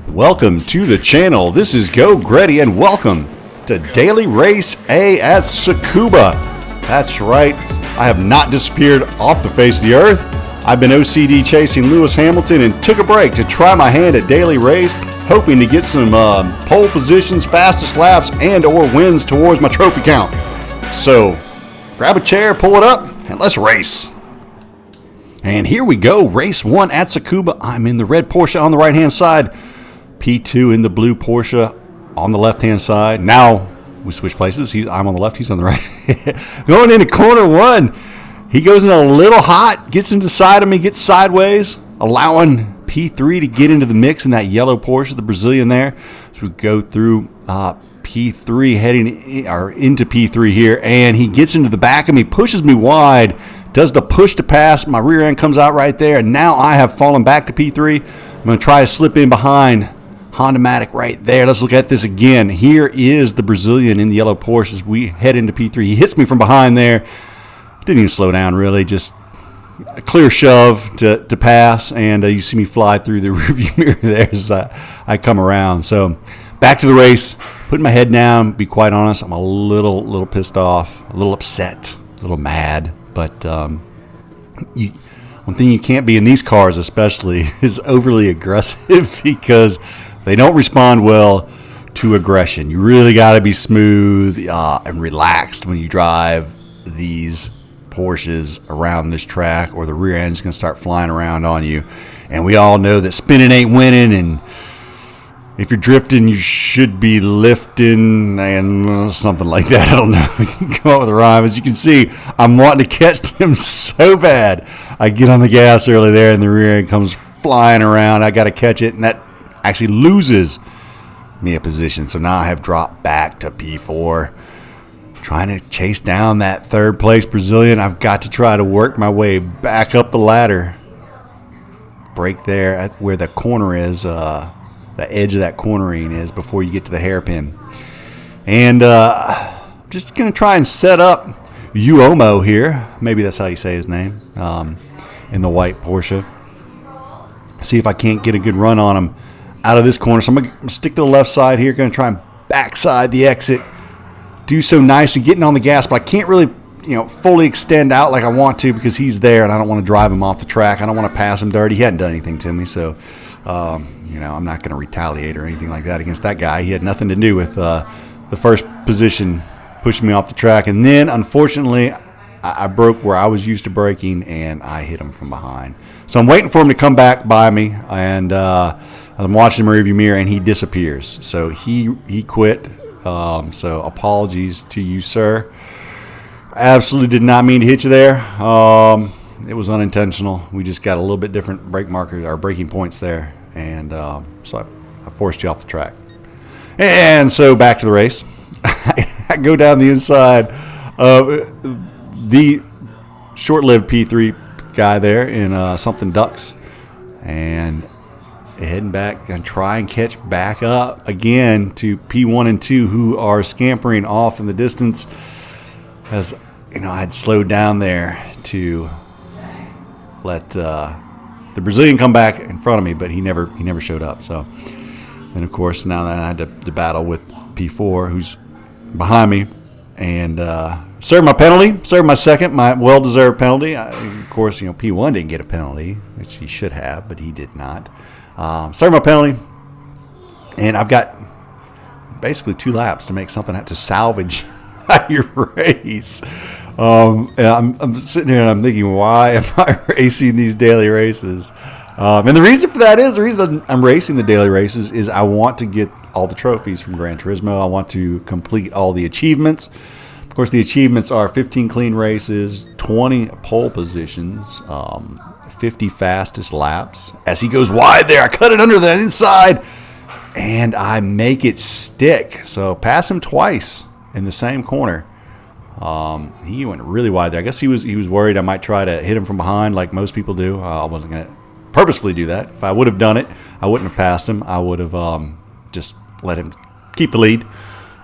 Welcome to the channel. This is Geauxgreddy and welcome to Daily Race A at Tsukuba. That's right, I have not disappeared off the face of the earth. I've been OCD chasing Lewis Hamilton and took a break to try my hand at Daily Race, hoping to get some pole positions, fastest laps, and or wins towards my trophy count. So, grab a chair, pull it up, and let's race. And here we go, race 1 at Tsukuba. I'm in the red Porsche on the right-hand side, P2 in the blue Porsche on the left-hand side. Now we switch places. I'm on the left, he's on the right. Going into corner 1, he goes in a little hot, gets into the side of me, gets sideways, allowing P3 to get into the mix in that yellow Porsche, the Brazilian there. So we go through P3 heading into P3 here, and he gets into the back of me, pushes me wide, does the push to pass. My rear end comes out right there, and now I have fallen back to P3. I'm going to try to slip in behind Honda-Matic right there. Let's look at this again. Here is the Brazilian in the yellow Porsche as we head into P3. He hits me from behind there. Didn't even slow down, really. Just a clear shove to pass, and you see me fly through the rearview mirror there as I come around. So back to the race, putting my head down. Be quite honest, I'm a little pissed off, a little upset, a little mad. But one thing you can't be in these cars especially is overly aggressive because they don't respond well to aggression. You really got to be smooth and relaxed when you drive these Porsches around this track, or the rear end's going to start flying around on you. And we all know that spinning ain't winning, and if you're drifting, you should be lifting and something like that. I don't know. We can come up with a rhyme. As you can see, I'm wanting to catch them so bad. I get on the gas early there, and the rear end comes flying around. I got to catch it, and that actually loses me a position. So now I have dropped back to P4, trying to chase down that third place Brazilian. I've got to try to work my way back up the ladder. Break there at where the corner is. The edge of that cornering is before you get to the hairpin. And just going to try and set up Uomo here. Maybe that's how you say his name. In the white Porsche. See if I can't get a good run on him out of this corner. So I'm going to stick to the left side here. Going to try and backside the exit. Do so nice and getting on the gas, but I can't really fully extend out like I want to because he's there and I don't want to drive him off the track. I don't want to pass him dirty. He hadn't done anything to me, so I'm not going to retaliate or anything like that against that guy. He had nothing to do with the first position pushing me off the track. And then, unfortunately, I broke where I was used to braking, and I hit him from behind. So I'm waiting for him to come back by me, and I'm watching the rearview mirror, and he disappears. So he quit. So apologies to you, sir. I absolutely did not mean to hit you there. It was unintentional. We just got a little bit different brake markers, or braking points there, and so I forced you off the track. And so back to the race. I go down the inside of the short-lived P3 guy there in something ducks, and heading back and try and catch back up again to P1 and 2, who are scampering off in the distance. As I had slowed down there to let the Brazilian come back in front of me, but he never showed up. So then, of course, now that I had to battle with P4, who's behind me, and served my penalty, served my second, my well-deserved penalty. Of course, P1 didn't get a penalty, which he should have, but he did not. Served my penalty, and I've got basically 2 laps to make something to salvage your race. And I'm sitting here and I'm thinking, why am I racing these daily races? And the reason for that is, the reason I'm racing the daily races is I want to get all the trophies from Gran Turismo. I want to complete all the achievements. Of course, the achievements are 15 clean races, 20 pole positions, 50 fastest laps. As he goes wide there, I cut it under the inside, and I make it stick. So pass him twice in the same corner. He went really wide there. I guess he was worried I might try to hit him from behind like most people do. I wasn't going to purposefully do that. If I would have done it, I wouldn't have passed him. I would have just let him keep the lead.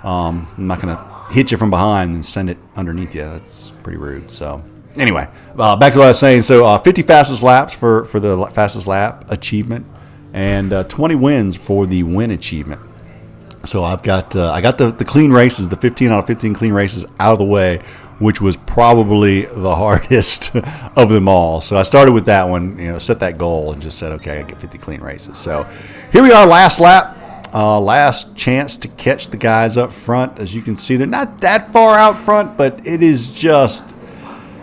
I'm not going to hit you from behind and send it underneath you. That's pretty rude. So anyway, back to what I was saying. So 50 fastest laps for the fastest lap achievement. and 20 wins for the win achievement. So I got the clean races, the 15 out of 15 clean races out of the way, which was probably the hardest of them all. So I started with that one, set that goal and just said, okay, I get 50 clean races. So here we are, last lap. Last chance to catch the guys up front. As you can see, they're not that far out front, but it is just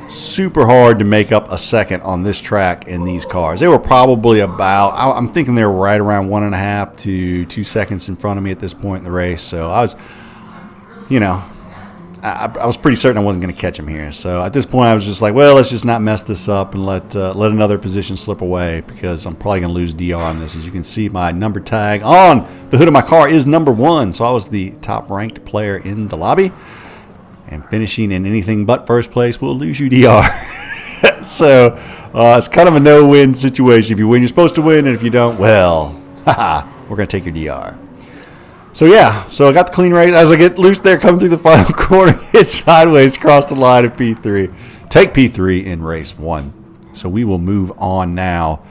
super hard to make up a second on this track in these cars. They were probably about, I'm thinking they were right around 1.5 to 2 seconds in front of me at this point in the race. So I was, I was pretty certain I wasn't going to catch him here. So at this point, I was just like, well, let's just not mess this up and let another position slip away, because I'm probably going to lose DR on this. As you can see, my number tag on the hood of my car is number 1. So I was the top ranked player in the lobby. And finishing in anything but first place will lose you DR. So it's kind of a no-win situation. If you win, you're supposed to win. And if you don't, well, we're going to take your DR. So yeah, so I got the clean race. As I get loose there, coming through the final corner, hit sideways, cross the line at P3. Take P3 in race 1. So we will move on now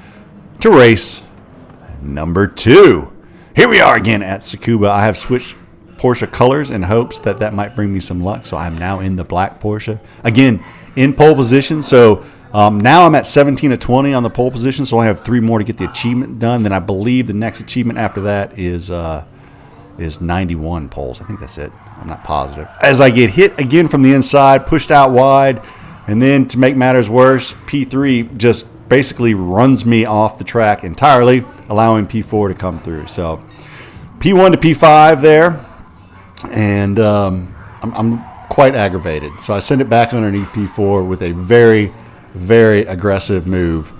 to race number 2. Here we are again at Tsukuba. I have switched Porsche colors in hopes that might bring me some luck. So I'm now in the black Porsche. Again, in pole position. So now I'm at 17 of 20 on the pole position. So I have 3 more to get the achievement done. Then I believe the next achievement after that is 91 poles. I think that's it. I'm not positive. As I get hit again from the inside, pushed out wide, and then to make matters worse, P3 just basically runs me off the track entirely, allowing P4 to come through. So P1 to P5 there, and I'm quite aggravated. So I send it back underneath P4 with a very, very aggressive move.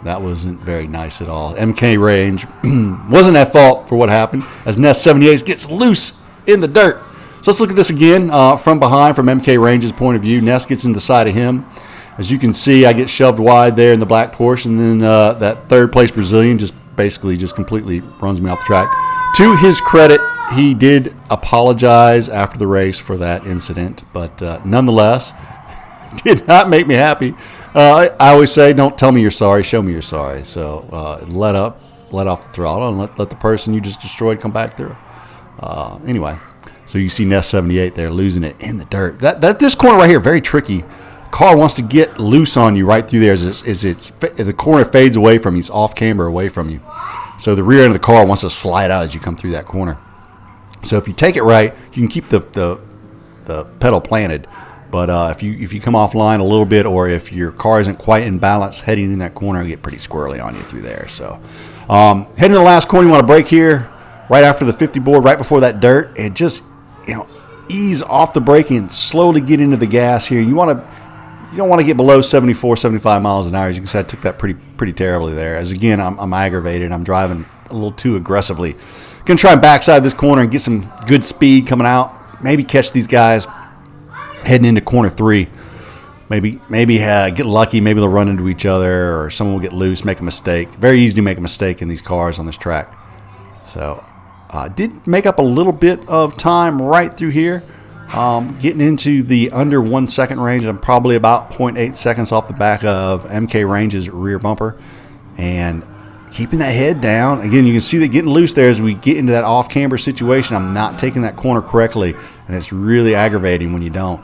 That wasn't very nice at all. MK Range wasn't at fault for what happened, as Nest 78 gets loose in the dirt. So let's look at this again from behind, from MK Range's point of view. Nest gets in the side of him. As you can see, I get shoved wide there in the black Porsche, and then that third place Brazilian just completely runs me off the track. To his credit, he did apologize after the race for that incident, but nonetheless, did not make me happy. I always say, don't tell me you're sorry, show me you're sorry. So let off the throttle and let the person you just destroyed come back through. Anyway, so you see Nest 78 there losing it in the dirt. This corner right here, very tricky. Car wants to get loose on you right through there as the corner fades away from you. It's off camber away from you. So the rear end of the car wants to slide out as you come through that corner. So if you take it right, you can keep the pedal planted. But if you come offline a little bit, or if your car isn't quite in balance heading in that corner, it'll get pretty squirrely on you through there. So heading to the last corner, you want to brake here right after the 50 board, right before that dirt, and just ease off the braking and slowly get into the gas here. You don't want to get below 74, 75 miles an hour. As you can see, I took that pretty terribly there. As again, I'm aggravated. I'm driving a little too aggressively. Gonna try and backside this corner and get some good speed coming out. Maybe catch these guys heading into corner 3. Maybe get lucky. Maybe they'll run into each other, or someone will get loose, make a mistake. Very easy to make a mistake in these cars on this track. So did make up a little bit of time right through here. Getting into the under 1 second range. I'm probably about 0.8 seconds off the back of MK Range's rear bumper, and keeping that head down. Again, you can see that getting loose there as we get into that off camber situation. I'm not taking that corner correctly, and it's really aggravating when you don't.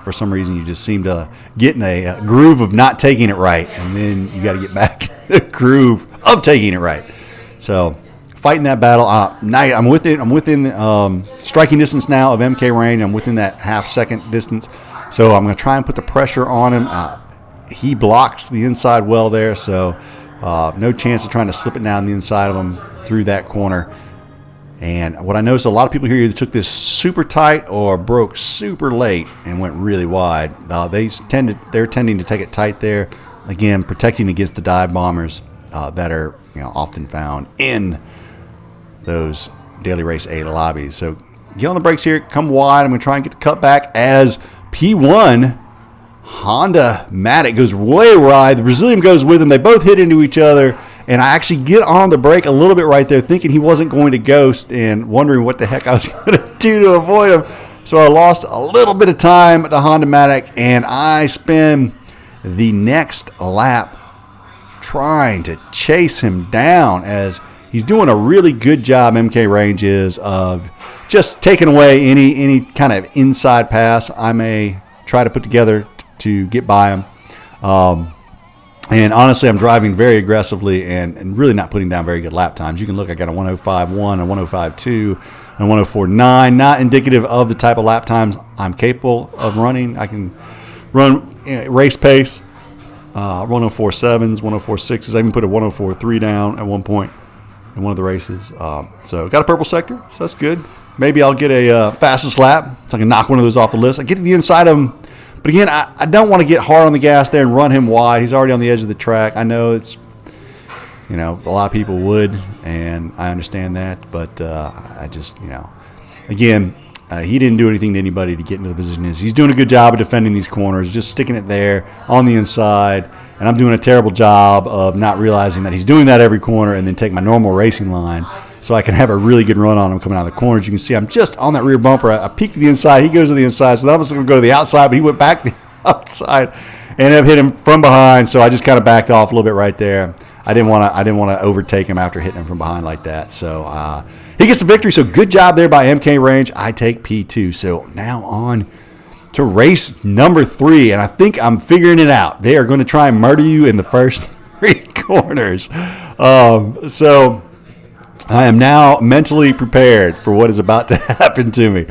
For some reason, you just seem to get in a groove of not taking it right, and then you got to get back in a groove of taking it right. So fighting that battle. I'm within striking distance now of MK Range. I'm within that half-second distance. So I'm going to try and put the pressure on him. He blocks the inside well there, so no chance of trying to slip it down the inside of him through that corner. And what I noticed, a lot of people here either took this super tight or broke super late and went really wide. They're tending to take it tight there. Again, protecting against the dive bombers that are often found in those Daily Race A lobbies. So get on the brakes here, come wide. I'm going to try and get the cut back as P1 Honda Matic goes way wide. The Brazilian goes with him. They both hit into each other, and I actually get on the brake a little bit right there, thinking he wasn't going to ghost and wondering what the heck I was going to do to avoid him. So I lost a little bit of time at the Honda Matic, and I spend the next lap trying to chase him down as he's doing a really good job, MK Range is, of just taking away any kind of inside pass I may try to put together to get by him. And honestly, I'm driving very aggressively and really not putting down very good lap times. You can look, I got a 105.1, a 105.2, and a 104.9. Not indicative of the type of lap times I'm capable of running. I can run race pace, 104.7s, 104.6s. I even put a 104.3 down at one point in one of the races. So got a purple sector, so that's good. Maybe I'll get a fastest lap so I can knock one of those off the list. I get to the inside of him. But again, I don't want to get hard on the gas there and run him wide. He's already on the edge of the track. I know it's, a lot of people would, and I understand that. But I just, again, he didn't do anything to anybody to get into the position. He's doing a good job of defending these corners, just sticking it there on the inside. And I'm doing a terrible job of not realizing that he's doing that every corner and then take my normal racing line so I can have a really good run on him coming out of the corners. You can see I'm just on that rear bumper. I peek to the inside. He goes to the inside. So I was going to go to the outside, but he went back to the outside and ended up hitting him from behind. So I just kind of backed off a little bit right there. I didn't want to overtake him after hitting him from behind like that. So he gets the victory. So good job there by MK Range. I take P2. So now on to race number 3, and I think I'm figuring it out. They are going to try and murder you in the first 3 corners. So I am now mentally prepared for what is about to happen to me.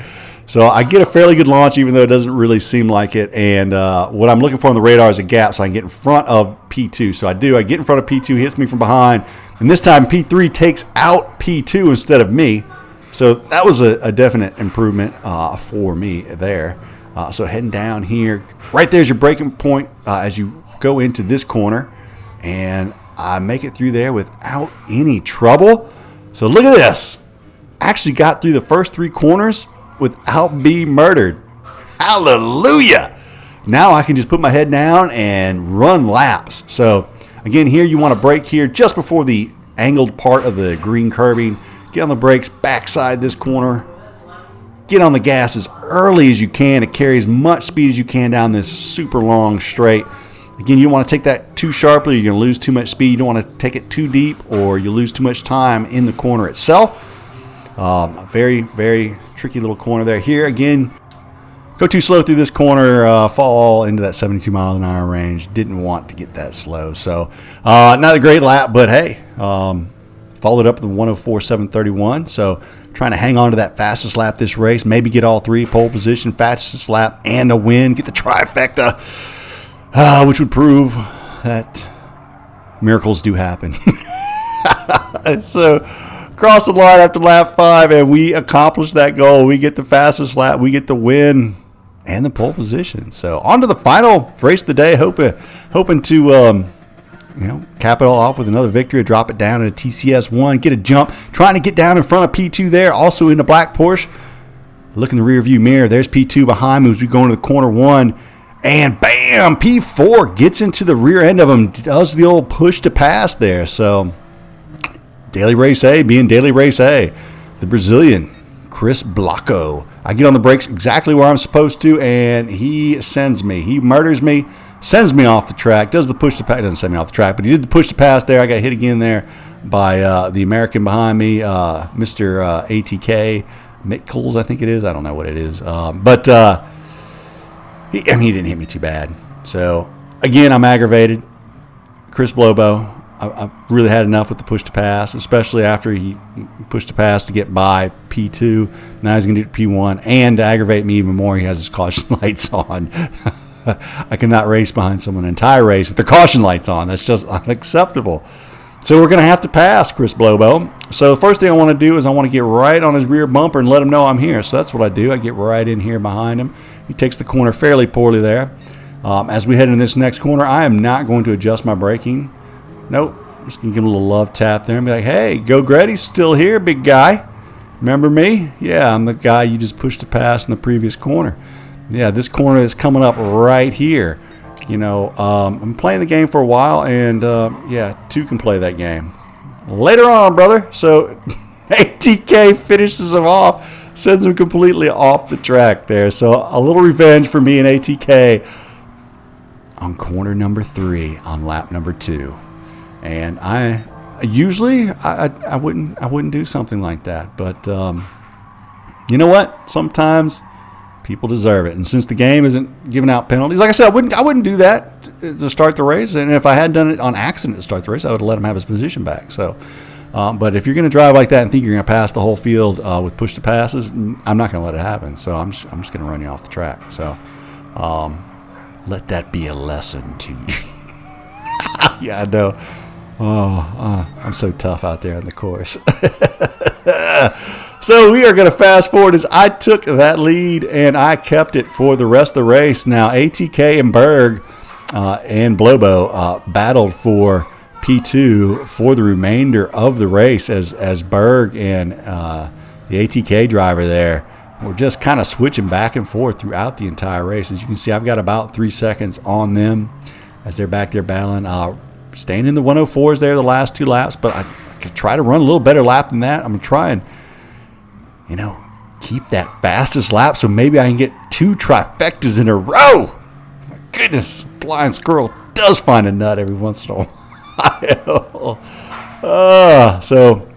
So I get a fairly good launch, even though it doesn't really seem like it. And what I'm looking for on the radar is a gap so I can get in front of P2. So I do. I get in front of P2, hits me from behind. And this time P3 takes out P2 instead of me. So that was a definite improvement for me there. So heading down here, right there's your braking point as you go into this corner. And I make it through there without any trouble. So look at this. Actually got through the first 3 corners without being murdered. Hallelujah. Now I can just put my head down and run laps. So again, here you want to brake here just before the angled part of the green curbing. Get on the brakes, backside this corner. Get on the gas as early as you can to carry as much speed as you can down this super long straight. Again, you don't want to take that too sharply. You're going to lose too much speed. You don't want to take it too deep or you lose too much time in the corner itself. A very, very tricky little corner there. Here, again, go too slow through this corner, fall into that 72 mile an hour range. Didn't want to get that slow. So, not a great lap, but hey, followed up with the 104.731. So, trying to hang on to that fastest lap this race. Maybe get all 3, pole position, fastest lap, and a win. Get the trifecta. Which would prove that miracles do happen. So, cross the line after lap 5, and we accomplish that goal. We get the fastest lap. We get the win and the pole position. So, on to the final race of the day. Hoping to cap it all off with another victory, drop it down in a TCS1, get a jump. Trying to get down in front of P2 there, also in the black Porsche. Look in the rear view mirror. There's P2 behind me as we go into the corner 1. And bam, P4 gets into the rear end of him, does the old push to pass there. So, Daily Race A being Daily Race A. The Brazilian, Chris Blocko. I get on the brakes exactly where I'm supposed to, and he sends me. He murders me, sends me off the track, does the push to pass. Doesn't send me off the track, but he did the push to pass there. I got hit again there by the American behind me, Mr. ATK. Mickles, I think it is. I don't know what it is. He didn't hit me too bad. So, again, I'm aggravated. Chris Blobo, I've really had enough with the push to pass, especially after he pushed to pass to get by P2. Now he's going to do P1. And to aggravate me even more, he has his caution lights on. I cannot race behind someone an entire race with their caution lights on. That's just unacceptable. So we're going to have to pass Chris Blobo. So the first thing I want to do is I want to get right on his rear bumper and let him know I'm here. So that's what I do. I get right in here behind him. He takes the corner fairly poorly there. As we head into this next corner, I am not going to adjust my braking. Nope. I'm just going to give him a little love tap there and be like, hey, Geauxgreddy's still here, big guy. Remember me? Yeah, I'm the guy you just pushed to pass in the previous corner. Yeah, this corner is coming up right here. I'm playing the game for a while, and, 2 can play that game. Later on, brother. So, ATK finishes him off, sends him completely off the track there. So, a little revenge for me and ATK on corner number 3 on lap number 2. And I usually I wouldn't do something like that, but you know what? Sometimes people deserve it, and since the game isn't giving out penalties, like I said, I wouldn't do that to start the race. And if I had done it on accident to start the race, I would have let him have his position back. So, but if you're going to drive like that and think you're going to pass the whole field with push to passes, I'm not going to let it happen. So I'm just going to run you off the track. So let that be a lesson to you. Yeah, I know. I'm so tough out there on the course. So we are going to fast forward as I took that lead and I kept it for the rest of the race. Now ATK and Berg and Blobo battled for P2 for the remainder of the race as Berg and the ATK driver there were just kind of switching back and forth throughout the entire race. As you can see, I've got about 3 seconds on them as they're back there battling. Staying in the 104s there the last 2 laps, but I could try to run a little better lap than that. I'm going to try and, keep that fastest lap so maybe I can get 2 trifectas in a row. My goodness, blind squirrel does find a nut every once in a while. So,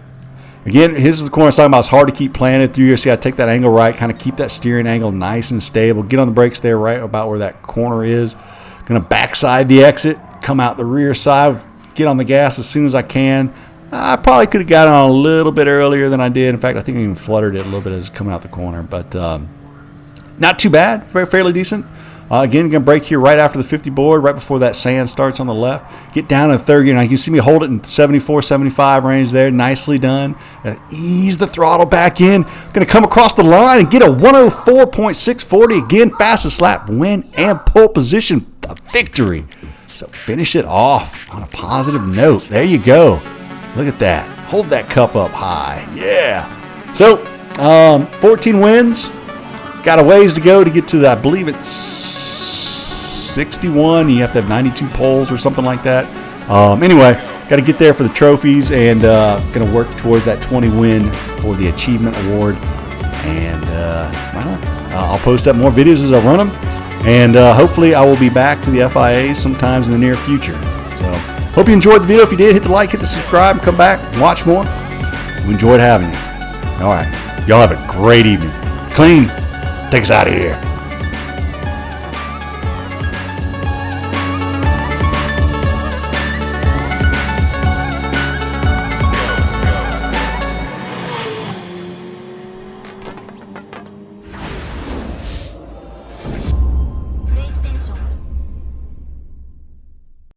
again, this is the corner I was talking about. It's hard to keep planted through here, so you got to take that angle right, kind of keep that steering angle nice and stable. Get on the brakes there right about where that corner is. Going to backside the exit, come out the rear side, get on the gas as soon as I can. I probably could have got on a little bit earlier than I did. In fact, I think I even fluttered it a little bit as it's coming out the corner. But not too bad. Fairly decent. Again, going to brake here right after the 50 board, right before that sand starts on the left. Get down in third gear. Now, you can see me hold it in 74, 75 range there. Nicely done. Ease the throttle back in. Going to come across the line and get a 104.640. Again, fastest lap, win, and pole position. A victory. So finish it off on a positive note. There you go. Look at that. Hold that cup up high. Yeah. So 14 wins. Got a ways to go to get to, I believe it's 61. You have to have 92 poles or something like that. Anyway, got to get there for the trophies and going to work towards that 20 win for the achievement award. And I'll post up more videos as I run them. And hopefully I will be back to the FIA sometimes in the near future. So hope you enjoyed the video. If you did, hit the like, hit the subscribe, come back and watch more. We enjoyed having you. All right. Y'all have a great evening. Clean, take us out of here.